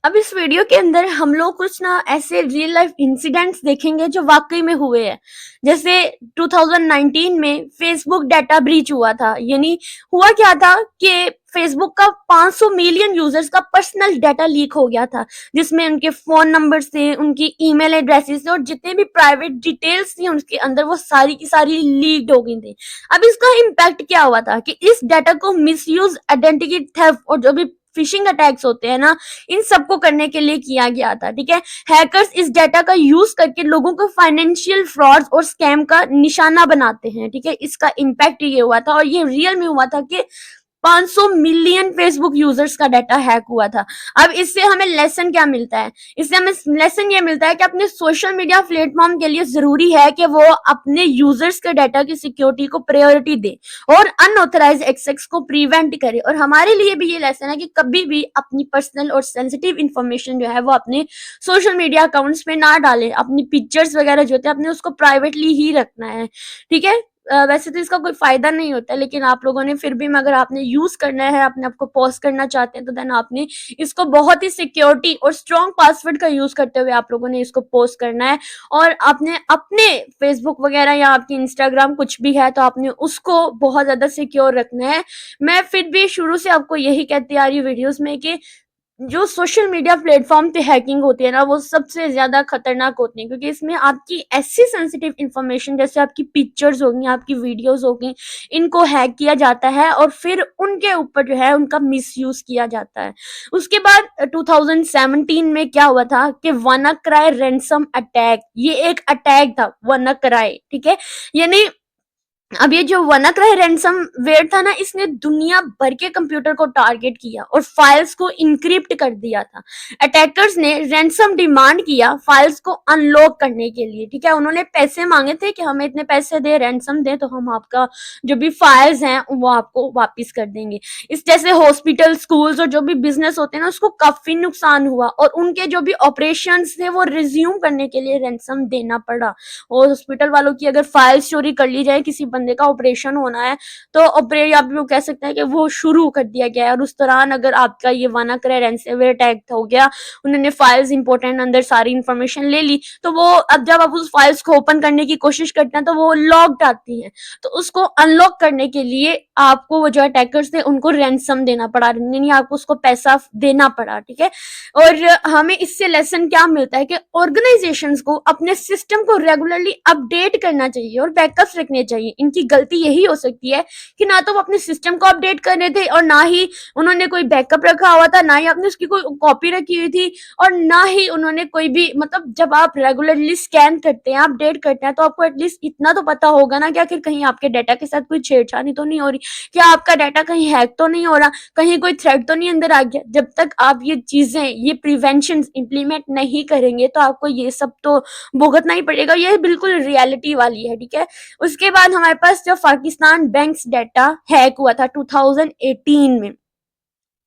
अब इस वीडियो के अंदर हम लोग कुछ ना ऐसे रियल लाइफ इंसिडेंट्स देखेंगे जो वाकई में हुए हैं। जैसे 2019 में फेसबुक डाटा ब्रीच हुआ था। यानी हुआ क्या था कि फेसबुक का 500 मिलियन यूजर्स का पर्सनल डाटा लीक हो गया था, जिसमें उनके फोन नंबर्स थे, उनकी ईमेल एड्रेसेस थे और जितने भी प्राइवेट डिटेल्स थी उनके अंदर वो सारी की सारी लीक्ड हो गई थी। अब इसका इम्पैक्ट क्या हुआ था कि इस डाटा को मिसयूज, आइडेंटिटी थेफ्ट और जो भी फिशिंग अटैक्स होते हैं ना, इन सबको करने के लिए किया गया था। ठीक है, हैकर्स इस डाटा का यूज करके लोगों को फाइनेंशियल फ्रॉड्स और स्कैम का निशाना बनाते हैं। ठीक है, इसका इम्पैक्ट ये हुआ था और ये रियल में हुआ था कि 500 मिलियन फेसबुक यूजर्स का डाटा हैक हुआ था। अब इससे हमें लेसन क्या मिलता है? इससे हमें लेसन ये मिलता है कि अपने सोशल मीडिया प्लेटफॉर्म के लिए जरूरी है कि वो अपने यूजर्स के डाटा की सिक्योरिटी को प्रायोरिटी दे और अनऑथराइज एक्सेस को प्रिवेंट करे। और हमारे लिए भी ये लेसन है कि कभी भी अपनी पर्सनल और सेंसिटिव इंफॉर्मेशन जो है वो अपने सोशल मीडिया अकाउंट्स पे ना डालें। अपनी पिक्चर्स वगैरह जो होते हैं अपने उसको प्राइवेटली ही रखना है। ठीक है, वैसे तो इसका कोई फायदा नहीं होता, लेकिन आप लोगों ने फिर भी अगर आपने यूज करना है, अपने आप को पोस्ट करना चाहते हैं, तो देन आपने इसको बहुत ही सिक्योरिटी और स्ट्रॉन्ग पासवर्ड का यूज करते हुए आप लोगों ने इसको पोस्ट करना है। और आपने अपने फेसबुक वगैरह या आपकी इंस्टाग्राम कुछ भी है तो आपने उसको बहुत ज्यादा सिक्योर रखना है। मैं फिर भी शुरू से आपको यही कहती आ रही हूँ वीडियोस में कि जो सोशल मीडिया प्लेटफॉर्म पे हैकिंग होती है ना, वो सबसे ज्यादा खतरनाक होती है, क्योंकि इसमें आपकी ऐसी सेंसिटिव इंफॉर्मेशन जैसे आपकी पिक्चर्स होगी, आपकी वीडियोस होगी, इनको हैक किया जाता है और फिर उनके ऊपर जो है उनका मिसयूज किया जाता है। उसके बाद 2017 में क्या हुआ था कि WannaCry रैंसम अटैक, ये एक अटैक था WannaCry। ठीक है, यानी अब ये जो WannaCry रैंसमवेयर था ना, इसने दुनिया भर के कंप्यूटर को टारगेट किया और फाइल्स को इनक्रिप्ट कर दिया था। अटैकर्स ने रैंसम डिमांड किया फाइल्स को अनलॉक करने के लिए। ठीक है, उन्होंने पैसे मांगे थे कि हमें इतने पैसे दे, रैंसम दे, तो हम आपका जो भी फाइल्स हैं वो आपको वापस कर देंगे। इस जैसे हॉस्पिटल, स्कूल्स और जो भी बिजनेस होते हैं ना, उसको काफी नुकसान हुआ और उनके जो भी ऑपरेशन थे वो रिज्यूम करने के लिए रैंसम देना पड़ा। और हॉस्पिटल वालों की अगर फाइल्स चोरी कर ली जाए, किसी बंदे का ऑपरेशन होना है, तो ऑपरेट आप लोग कह सकते हैं कि वो शुरू कर दिया गया है। और उस दौरान अगर आपका ये WannaCry रैंसमवेयर अटैक हो गया, उन्होंने फाइल्स इंपॉर्टेंट अंदर सारी इंफॉर्मेशन ले ली, तो वो अब जब आप उस फाइल्स को ओपन करने की कोशिश करते हैं तो वो लॉक्ड आती हैं। तो उसको अनलॉक करने के लिए आपको वो जो अटैकर्स थे उनको रैंसम देना पड़ा, यानी आपको उसको पैसा देना पड़ा। ठीक है, और हमें इससे लेसन क्या मिलता है कि ऑर्गेनाइजेशंस को अपने सिस्टम को रेगुलरली अपडेट करना चाहिए और बैकअप्स रखने चाहिए। इनकी गलती यही हो सकती है कि ना तो वो अपने सिस्टम को अपडेट कर रहे थे और ना ही उन्होंने कोई बैकअप रखा हुआ था, ना ही आपने उसकी कोई कॉपी रखी हुई थी, और ना ही उन्होंने कोई भी, मतलब जब आप रेगुलरली स्कैन करते हैं, अपडेट करते हैं, तो आपको एटलीस्ट इतना तो पता होगा ना कि आखिर कहीं आपके डाटा के साथ कोई छेड़छाड़ी तो नहीं हो रही, क्या आपका डाटा कहीं हैक तो नहीं हो रहा, कहीं कोई थ्रेड तो नहीं अंदर आ गया। जब तक आप ये चीजें, ये प्रिवेंशन इम्प्लीमेंट नहीं करेंगे तो आपको ये सब तो भुगतना ही पड़ेगा। ये बिल्कुल रियलिटी वाली है। ठीक है, उसके बाद हमारे पास जो पाकिस्तान बैंक्स डाटा हैक हुआ था 2018 में,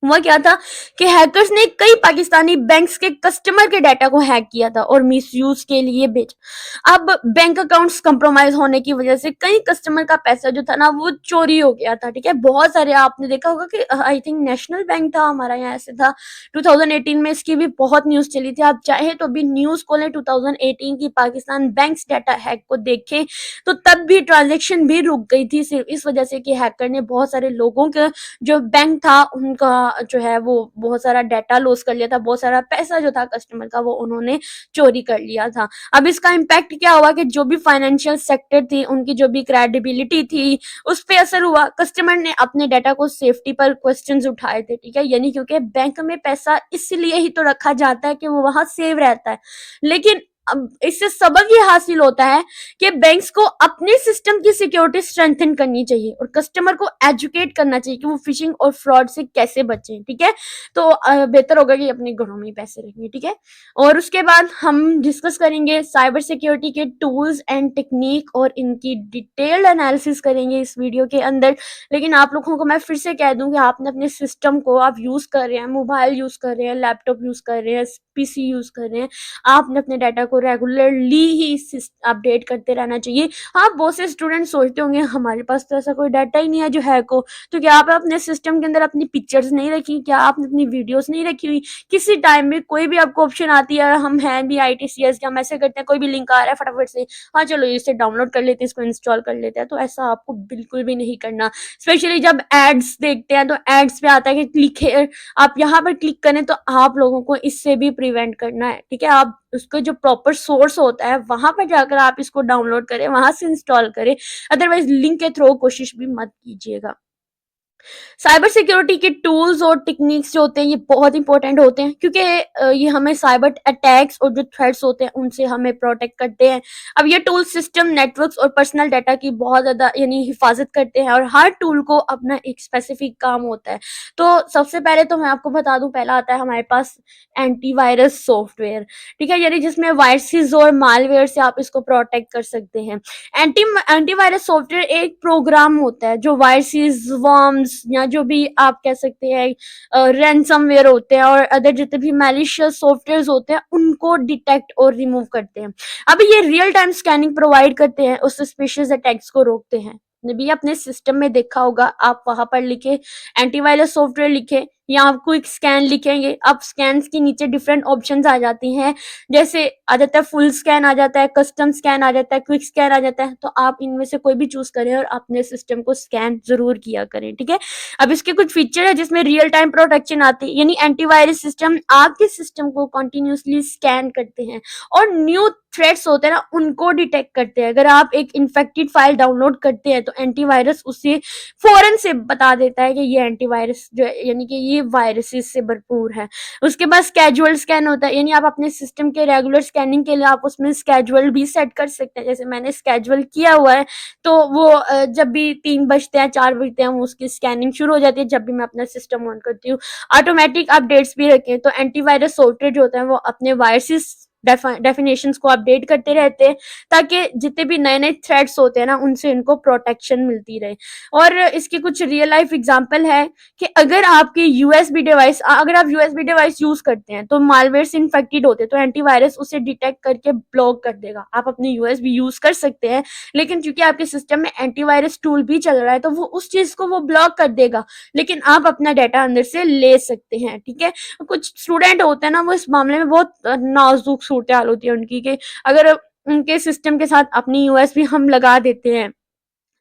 हुआ क्या था कि हैकर्स ने कई पाकिस्तानी बैंक्स के कस्टमर के डाटा को हैक किया था और मिसयूज के लिए बेचा। अब बैंक अकाउंट्स कंप्रोमाइज होने की वजह से कई कस्टमर का पैसा जो था ना वो चोरी हो गया था। ठीक है, बहुत सारे आपने देखा होगा कि आई थिंक नेशनल बैंक था हमारा यहाँ ऐसे था 2018 में, इसकी भी बहुत न्यूज चली थी। आप चाहे तो भी न्यूज खोलें 2018 की पाकिस्तान बैंक्स डाटा हैक को देखें, तो तब भी ट्रांजेक्शन भी रुक गई थी सिर्फ इस वजह से कि हैकर ने बहुत सारे लोगों के जो बैंक था उनका जो है वो बहुत सारा डाटा लॉस कर लिया था, बहुत सारा पैसा जो था कस्टमर का वो उन्होंने चोरी कर लिया था। अब इसका इम्पैक्ट क्या हुआ कि जो भी फाइनेंशियल सेक्टर थी, उनकी जो भी क्रेडिबिलिटी थी, उस पर असर हुआ। कस्टमर ने अपने डाटा को सेफ्टी पर क्वेश्चंस उठाए थे। ठीक है, यानी क्योंकि बैंक में पैसा इसलिए ही तो रखा जाता है कि वो वहां सेव रहता है, लेकिन अब इससे सबक ये हासिल होता है कि बैंक्स को अपने सिस्टम की सिक्योरिटी स्ट्रेंथन करनी चाहिए और कस्टमर को एजुकेट करना चाहिए कि वो फिशिंग और फ्रॉड से कैसे बचें। ठीक है, तो बेहतर होगा कि अपने घरों में ही पैसे रखेंगे। ठीक है, और उसके बाद हम डिस्कस करेंगे साइबर सिक्योरिटी के टूल्स एंड टेक्निक और इनकी डिटेल्ड एनालिसिस करेंगे इस वीडियो के अंदर। लेकिन आप लोगों को मैं फिर से कह दूं कि आपने अपने सिस्टम को, आप यूज कर रहे हैं, मोबाइल यूज कर रहे हैं, लैपटॉप यूज कर रहे हैं, PC यूज कर रहे हैं, आपने अपने डाटा को रेगुलरली ही अपडेट करते रहना चाहिए। हाँ, बहुत से स्टूडेंट सोचते होंगे हमारे पास तो ऐसा कोई डाटा ही नहीं है जो हैक हो, तो क्या आप अपने सिस्टम के अंदर अपनी पिक्चर्स नहीं रखी, क्या आपने अपनी वीडियोस नहीं रखी हुई? किसी टाइम में कोई भी आपको ऑप्शन आती है, हम हैं भी ITCS के, हम ऐसे करते हैं, कोई भी लिंक आ रहा है फटाफट से हाँ चलो इसे डाउनलोड कर लेते हैं, इसको इंस्टॉल कर लेते हैं, तो ऐसा आपको बिल्कुल भी नहीं करना। स्पेशली जब एड्स देखते हैं तो एड्स पे आता है कि क्लिक है, आप यहाँ पर क्लिक करें, तो आप लोगों को इससे भी प्रिवेंट करना है, ठीक है। आप उसका जो प्रॉपर सोर्स होता है वहां पर जाकर आप इसको डाउनलोड करें, वहां से इंस्टॉल करें, अदरवाइज लिंक के थ्रू कोशिश भी मत कीजिएगा। साइबर सिक्योरिटी के टूल्स और टेक्निक्स जो होते हैं ये बहुत इंपॉर्टेंट होते हैं, क्योंकि ये हमें साइबर अटैक्स और जो थ्रेट्स होते हैं उनसे हमें प्रोटेक्ट करते हैं। अब ये टूल सिस्टम, नेटवर्क्स और पर्सनल डाटा की बहुत ज़्यादा यानी हिफाजत करते हैं, और हर टूल को अपना एक स्पेसिफिक काम होता है। तो सबसे पहले तो मैं आपको बता दूं, पहला आता है हमारे पास एंटीवायरस सॉफ्टवेयर, ठीक है, यानी जिसमें वायरसेस और मालवेयर से आप इसको प्रोटेक्ट कर सकते हैं। एंटीवायरस सॉफ्टवेयर एक प्रोग्राम होता है जो वायरसेस, वर्म्स या जो भी आप कह सकते हैं रैनसमवेयर होते हैं और अदर जितने भी मैलिशियस सॉफ्टवेयर होते हैं उनको डिटेक्ट और रिमूव करते हैं। अब ये रियल टाइम स्कैनिंग प्रोवाइड करते हैं और सस्पिशियस अटैक्स को रोकते हैं। ने भी अपने सिस्टम में देखा होगा, आप वहां पर लिखे एंटीवायरस सॉफ्टवेयर लिखे या आप क्विक स्कैन लिखेंगे, अब स्कैन के नीचे डिफरेंट ऑप्शंस आ जाती हैं, जैसे आ जाता है फुल स्कैन, आ जाता है कस्टम स्कैन, आ जाता है क्विक स्कैन, आ जाता है। तो आप इनमें से कोई भी चूज करें और अपने सिस्टम को स्कैन जरूर किया करें, ठीक है। अब इसके कुछ फीचर है जिसमें रियल टाइम प्रोटेक्शन आती है, यानी एंटीवायरस सिस्टम आपके सिस्टम को कंटिन्यूसली स्कैन करते हैं और न्यू थ्रेट्स होते हैं ना उनको डिटेक्ट करते हैं। अगर आप एक इन्फेक्टेड फाइल डाउनलोड करते हैं तो एंटीवायरस उसे फौरन से बता देता है कि ये एंटीवायरस जो है यानी कि ये वायरसेस से भरपूर है। उसके बाद स्केजुअल स्कैन होता है, यानी आप अपने सिस्टम के रेगुलर स्कैनिंग के लिए आप उसमें स्केजुअल भी सेट कर सकते हैं। जैसे मैंने स्केजुअल किया हुआ है, तो वो जब भी 3 बजते हैं 4 बजते हैं वो उसकी स्कैनिंग शुरू हो जाती है जब भी मैं अपना सिस्टम ऑन करती हूँ। ऑटोमेटिक अपडेट्स भी रखें, तो एंटीवायरस सॉफ्टवेयर जो होता है वो अपने वायरसेस डेफिनेशंस को अपडेट करते रहते हैं ताकि जितने भी नए नए थ्रेड्स होते हैं ना उनसे इनको प्रोटेक्शन मिलती रहे। और इसके कुछ रियल लाइफ एग्जांपल है कि अगर आपके अगर आप यूएसबी डिवाइस यूज करते हैं तो मालवेयर से इन्फेक्टेड होते हैं, तो एंटीवायरस उसे डिटेक्ट करके ब्लॉक कर देगा। आप अपनी यूएसबी यूज कर सकते हैं, लेकिन चूंकि आपके सिस्टम में एंटीवायरस टूल भी चल रहा है तो वो उस चीज को वो ब्लॉक कर देगा, लेकिन आप अपना डाटा अंदर से ले सकते हैं, ठीक है। कुछ स्टूडेंट होते हैं ना वो इस मामले में बहुत नाजुक सूरत हाल होती है उनकी, कि अगर उनके सिस्टम के साथ अपनी यूएसबी हम लगा देते हैं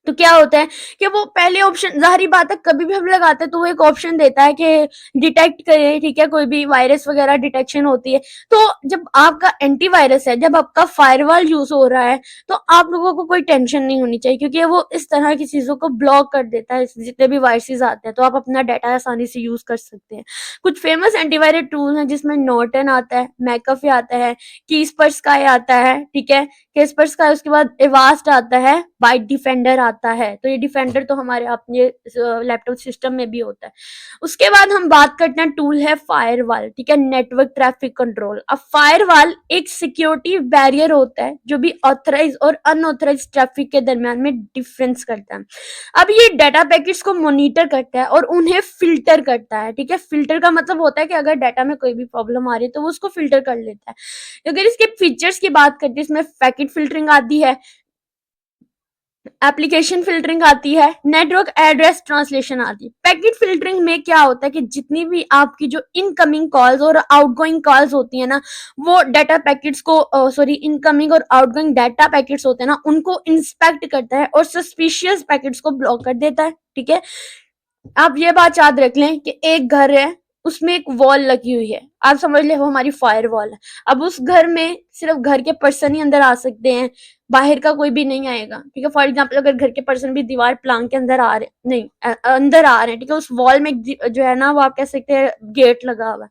तो क्या होता है कि वो पहले ऑप्शन, जाहिर बात है कभी भी हम लगाते हैं तो वो एक ऑप्शन देता है कि डिटेक्ट करें, ठीक है, कोई भी वायरस वगैरह डिटेक्शन होती है। तो जब आपका एंटीवायरस है, जब आपका फायरवॉल यूज हो रहा है, तो आप लोगों को कोई टेंशन नहीं होनी चाहिए, क्योंकि वो इस तरह की चीजों को ब्लॉक कर देता है। जितने भी वायरसेस आते हैं तो आप अपना डाटा आसानी से यूज कर सकते हैं। कुछ फेमस एंटीवायरस टूल हैं जिसमें नॉर्टन आता है, मैकअफे आता है, कीस्पर्स्काई आता है, ठीक है, केस्पर्स्काई, उसके बाद एवास्ट आता है, बाइट डिफेंडर आता है। तो ये डिफेंडर तो हमारे अपने लैपटॉप सिस्टम में भी होता है। उसके बाद हम बात करते हैं टूल है फायरवॉल, ठीक है, नेटवर्क ट्रैफिक कंट्रोल। अब फायरवॉल एक सिक्योरिटी बैरियर होता है जो भी ऑथराइज और अनऑथराइज ट्रैफिक के दरमियान में डिफरेंस करता है। अब ये डाटा पैकेट्स को मॉनिटर करता है और उन्हें फिल्टर करता है, ठीक है। फिल्टर का मतलब होता है कि अगर डाटा में कोई भी प्रॉब्लम आ रही है तो वो उसको फिल्टर कर लेता है। अगर इसके फीचर्स की बात करते हैं, इसमें पैकेट फिल्टरिंग आती है, एप्लीकेशन फिल्टरिंग आती है, नेटवर्क एड्रेस ट्रांसलेशन आती है। पैकेट फिल्टरिंग में क्या होता है कि जितनी भी आपकी जो इनकमिंग कॉल्स और आउटगोइंग कॉल्स होती है ना, वो डाटा पैकेट्स को इनकमिंग और आउटगोइंग डाटा पैकेट्स होते हैं ना उनको इंस्पेक्ट करता है और सस्पिशियस पैकेट्स को ब्लॉक कर देता है, ठीक है। आप ये बात याद रख लें कि एक घर है, उसमें एक वॉल लगी हुई है, आप समझ ले वो हमारी फायर वॉल है। अब उस घर में सिर्फ घर के पर्सन ही अंदर आ सकते हैं, बाहर का कोई भी नहीं आएगा, ठीक है। फॉर एग्जांपल अगर घर के पर्सन भी दीवार प्लांग के अंदर आ रहे नहीं अंदर आ रहे हैं, ठीक है, उस वॉल में जो है ना वो आप कह सकते हैं गेट लगा हुआ है,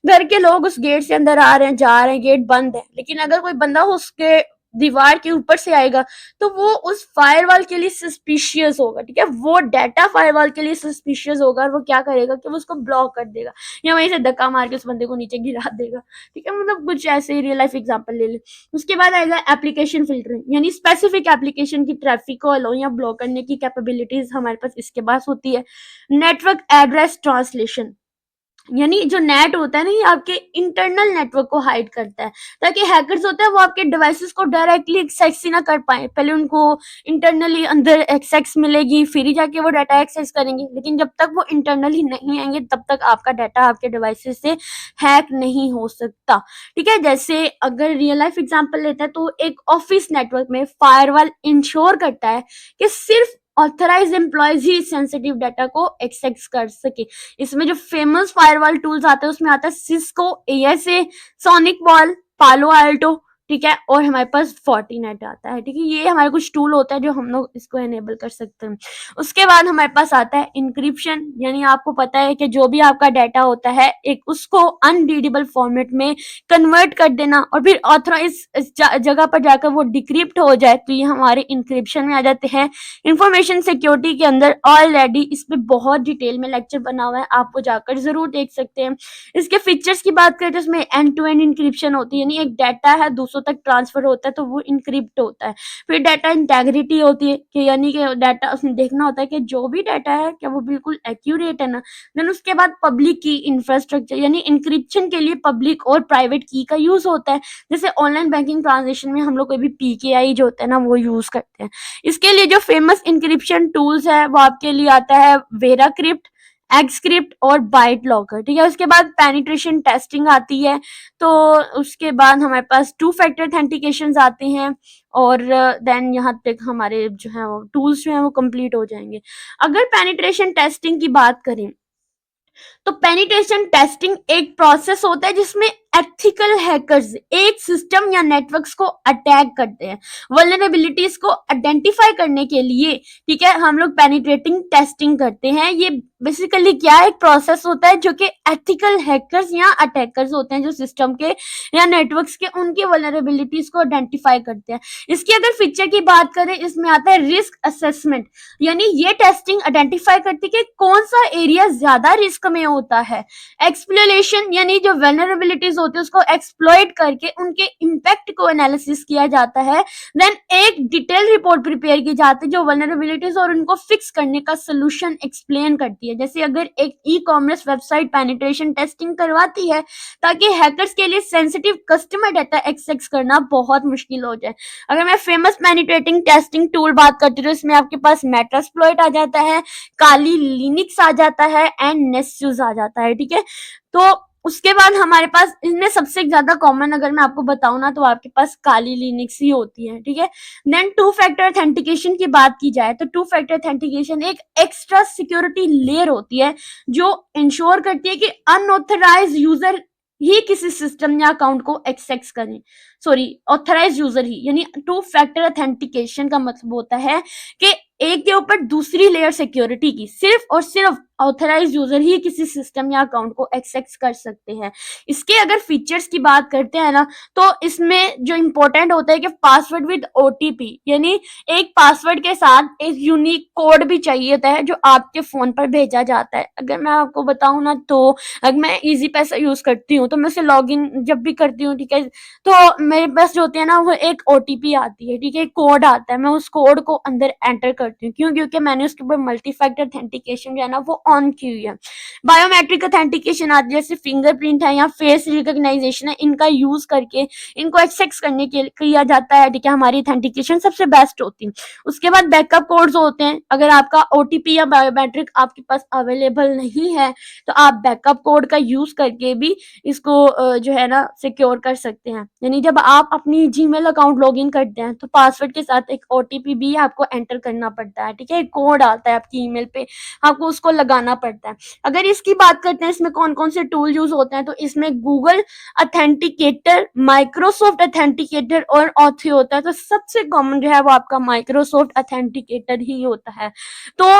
घर के लोग उस गेट से अंदर आ रहे हैं जा रहे हैं, गेट बंद है, लेकिन अगर कोई बंदा उसके दीवार के ऊपर से आएगा तो वो उस फायरवॉल के लिए सस्पिशियस होगा, ठीक है। वो डाटा फायरवॉल के लिए सस्पिशियस होगा और वो क्या करेगा कि वो उसको ब्लॉक कर देगा या वहीं से धक्का मार के उस बंदे को नीचे गिरा देगा, ठीक है। मतलब कुछ ऐसे ही रियल लाइफ एग्जांपल ले ले। उसके बाद आएगा एप्लीकेशन फिल्टरिंग, यानी स्पेसिफिक एप्लीकेशन की ट्रैफिक को अलाउ या ब्लॉक करने की कैपेबिलिटीज हमारे पास इसके पास होती है। नेटवर्क एड्रेस ट्रांसलेशन, यानी जो नेट होता है ना, ये आपके इंटरनल नेटवर्क को हाइड करता है, ताकि हैकर्स होते हैं वो आपके डिवाइसेस को डायरेक्टली एक्सेस ही ना कर पाए। पहले उनको इंटरनली अंदर एक्सेस मिलेगी, फिर ही जाके वो डाटा एक्सेस करेंगे, लेकिन जब तक वो इंटरनली नहीं आएंगे तब तक आपका डाटा आपके डिवाइसेस से हैक नहीं हो सकता। ठीक है, जैसे अगर रियल लाइफ एग्जांपल लेते हैं तो एक ऑफिस नेटवर्क में फायरवॉल इंश्योर करता है कि सिर्फ ऑथराइज एम्प्लॉयज ही सेंसिटिव डाटा को एक्सेस कर सके। इसमें जो फेमस फायरवॉल टूल्स आते हैं उसमें आता है सिस्को, एएसए, सोनिक वॉल, पालो आल्टो, ठीक है, और हमारे पास फोर्टिनेट आता है। ठीक है, ये हमारे कुछ टूल होता है जो हम लोग इसको एनेबल कर सकते हैं। उसके बाद हमारे पास आता है इंक्रिप्शन, यानी आपको पता है कि जो भी आपका डाटा होता है एक उसको अनरीडेबल फॉर्मेट में कन्वर्ट कर देना और फिर ऑथराइज जगह पर जाकर वो डिक्रिप्ट हो जाए, तो ये हमारे इंक्रिप्शन में आ जाते हैं। इंफॉर्मेशन सिक्योरिटी के अंदर ऑलरेडी इस पे बहुत डिटेल में लेक्चर बना हुआ है, आपको जाकर जरूर देख सकते हैं। इसके फीचर्स की बात करें तो इसमें एंड टू एंड इंक्रिप्शन होती है, यानी एक डाटा है दूसरों तक ट्रांसफर होता है तो वो इंक्रिप्ट होता है। फिर डाटा इंटेग्रिटी होती है कि यानी कि डाटा उसमें देखना होता है कि जो भी डाटा है क्या वो बिल्कुल एक्यूरेट है ना। देन उसके बाद पब्लिक की इंफ्रास्ट्रक्चर, यानी इंक्रिप्शन के लिए पब्लिक और प्राइवेट की का यूज होता है। जैसे ऑनलाइन बैंकिंग ट्रांजेक्शन में हम लोग कोई भी पीकेआई जो होता है ना वो यूज करते हैं। इसके लिए जो फेमस इंक्रिप्शन टूल्स है वो आपके लिए आता है वेराक्रिप्ट, एग्स्क्रिप्ट और बाइट लॉकर। ठीक है, उसके बाद पेनिट्रेशन टेस्टिंग आती है, तो उसके बाद हमारे पास टू फैक्टर ऑथेंटिकेशन आते हैं, और देन यहाँ तक हमारे जो है वो टूल्स जो है वो कंप्लीट हो जाएंगे। अगर पेनिट्रेशन टेस्टिंग की बात करें तो पेनिट्रेशन टेस्टिंग एक प्रोसेस होता है जिसमें एथिकल हैकर्स एक सिस्टम या नेटवर्क्स को अटैक करते हैं वल्नरेबिलिटीज को आइडेंटिफाई करने के लिए। ठीक है, हम लोग पेनिट्रेटिंग टेस्टिंग करते हैं। ये बेसिकली क्या एक प्रोसेस होता है जो कि एथिकल हैकर्स या अटैकर्स होते हैं जो सिस्टम के या नेटवर्क्स के उनकी वल्नरेबिलिटीज को आइडेंटिफाई करते हैं। इसकी अगर फीचर की बात करें इसमें आता है रिस्क असेसमेंट, यानी ये टेस्टिंग आइडेंटिफाई करती है कि कौन सा एरिया ज्यादा रिस्क में होता है। एक्सप्लोरेशन, यानी जो वेलनरेबिलिटीज होती है उसको एक्सप्लॉइट करके उनके इम्पैक्ट को एनालिसिस किया जाता है। देन एक डिटेल रिपोर्ट प्रिपेयर की जाती है जो वेलनरेबिलिटीज और उनको फिक्स करने का सोल्यूशन एक्सप्लेन करती है। जैसे अगर एक e commerce website penetration testing करवाती है ताकि हैकर्स के लिए सेंसिटिव कस्टमर डाटा एक्सेस करना बहुत मुश्किल हो जाए। अगर मैं फेमस पेनिट्रेटिंग टेस्टिंग टूल बात करती हूँ तो इसमें आपके पास मेटास्प्लॉइट आ जाता है, काली लिनक्स आ जाता है एंड नेस्यूज आ जाता है। ठीक है, तो उसके बाद हमारे पास इनमें सबसे ज्यादा कॉमन अगर मैं आपको बताऊं ना तो आपके पास काली लिनक्स ही होती है। ठीक है, देन टू फैक्टर ऑथेंटिकेशन की बात की जाए तो टू फैक्टर ऑथेंटिकेशन एक एक्स्ट्रा सिक्योरिटी लेयर होती है जो इंश्योर करती है कि अनऑथराइज्ड यूजर ही किसी सिस्टम या अकाउंट को एक्सेस करें। सॉरी, ऑथराइज यूजर ही, यानी टू फैक्टर ऑथेंटिकेशन का मतलब होता है कि एक के ऊपर दूसरी लेयर सिक्योरिटी की सिर्फ और सिर्फ ऑथराइज यूजर ही किसी सिस्टम या अकाउंट को एक्सेस कर सकते हैं। इसके अगर फीचर्स की बात करते हैं ना तो इसमें जो इंपॉर्टेंट होता है कि पासवर्ड विद ओटीपी, यानी एक पासवर्ड के साथ एक यूनिक कोड भी चाहिए होता है जो आपके फोन पर भेजा जाता है। अगर मैं आपको बताऊं ना तो अगर मैं इजी पैसा यूज करती हूँ तो मैं उसे लॉग इन जब भी करती हूँ, ठीक है, तो मेरे पास जो होती है ना वो एक ओटीपी आती है। ठीक है, कोड आता है, मैं उस कोड को अंदर एंटर करती हूँ। क्यों? क्योंकि मैंने उसके ऊपर मल्टी फैक्टर ऑथेंटिकेशन जो है ना वो ऑन की हुई है। बायोमेट्रिक ऑथेंटिकेशन आती है, जैसे फिंगरप्रिंट है या फेस रिकॉग्नाइजेशन है, इनका यूज करके इनको एक्सेस करने के किया जाता है। ठीक है, हमारी ऑथेंटिकेशन सबसे बेस्ट होती है। उसके बाद बैकअप कोड्स होते हैं, अगर आपका ओटीपी या बायोमेट्रिक आपके पास अवेलेबल नहीं है तो आप बैकअप कोड का यूज करके भी इसको जो है ना सिक्योर कर सकते हैं। यानी जब आप अपनी जीमेल अकाउंट लॉगिन करते हैं तो पासवर्ड के साथ एक ओटीपी भी आपको एंटर करना पड़ता है। ठीक है, एक कोड आता है आपकी ईमेल पे, आपको उसको लगाना पड़ता है। अगर इसकी बात करते हैं इसमें कौन कौन से टूल यूज होते हैं तो इसमें गूगल ऑथेंटिकेटर, माइक्रोसॉफ्ट ऑथेंटिकेटर और ऑथी होता है। तो सबसे कॉमन जो है वो आपका माइक्रोसॉफ्ट ऑथेंटिकेटर ही होता है। तो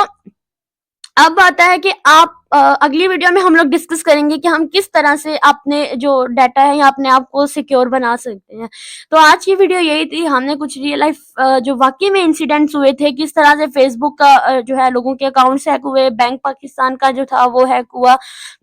अब आता है कि आप अगली वीडियो में हम लोग डिस्कस करेंगे कि हम किस तरह से अपने जो डाटा है या अपने आप को सिक्योर बना सकते हैं। तो आज की वीडियो यही थी, हमने कुछ रियल लाइफ जो वाकई में इंसिडेंट्स हुए थे, किस तरह से फेसबुक का जो है लोगों के अकाउंट्स हैक हुए, बैंक पाकिस्तान का जो था वो हैक हुआ।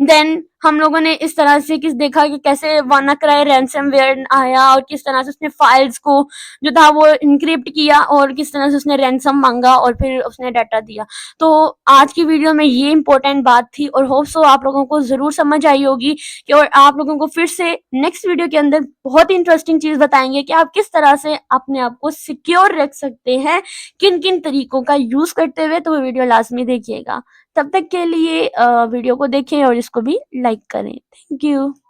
देन हम लोगों ने इस तरह से किस देखा कि कैसे वानाक्राई रैंसमवेयर आया और किस तरह से उसने फाइल्स को जो था वो इनक्रिप्ट किया और किस तरह से उसने रैंसम मांगा और फिर उसने डाटा दिया। तो आज की वीडियो वीडियो में ये इम्पोर्टेंट बात थी और होप सो आप लोगों को ज़रूर समझ आई होगी कि और आप लोगों को फिर से नेक्स्ट वीडियो के अंदर बहुत ही इंटरेस्टिंग चीज़ बताएँगे कि आप किस तरह से अपने आप को सिक्योर रख सकते हैं, किन-किन तरीकों का यूज़ करते हुए, तो वो वीडियो लाज़मी देखिएगा। तब तक के लिए वीडियो को देखें और इसको भी लाइक करें। Thank you.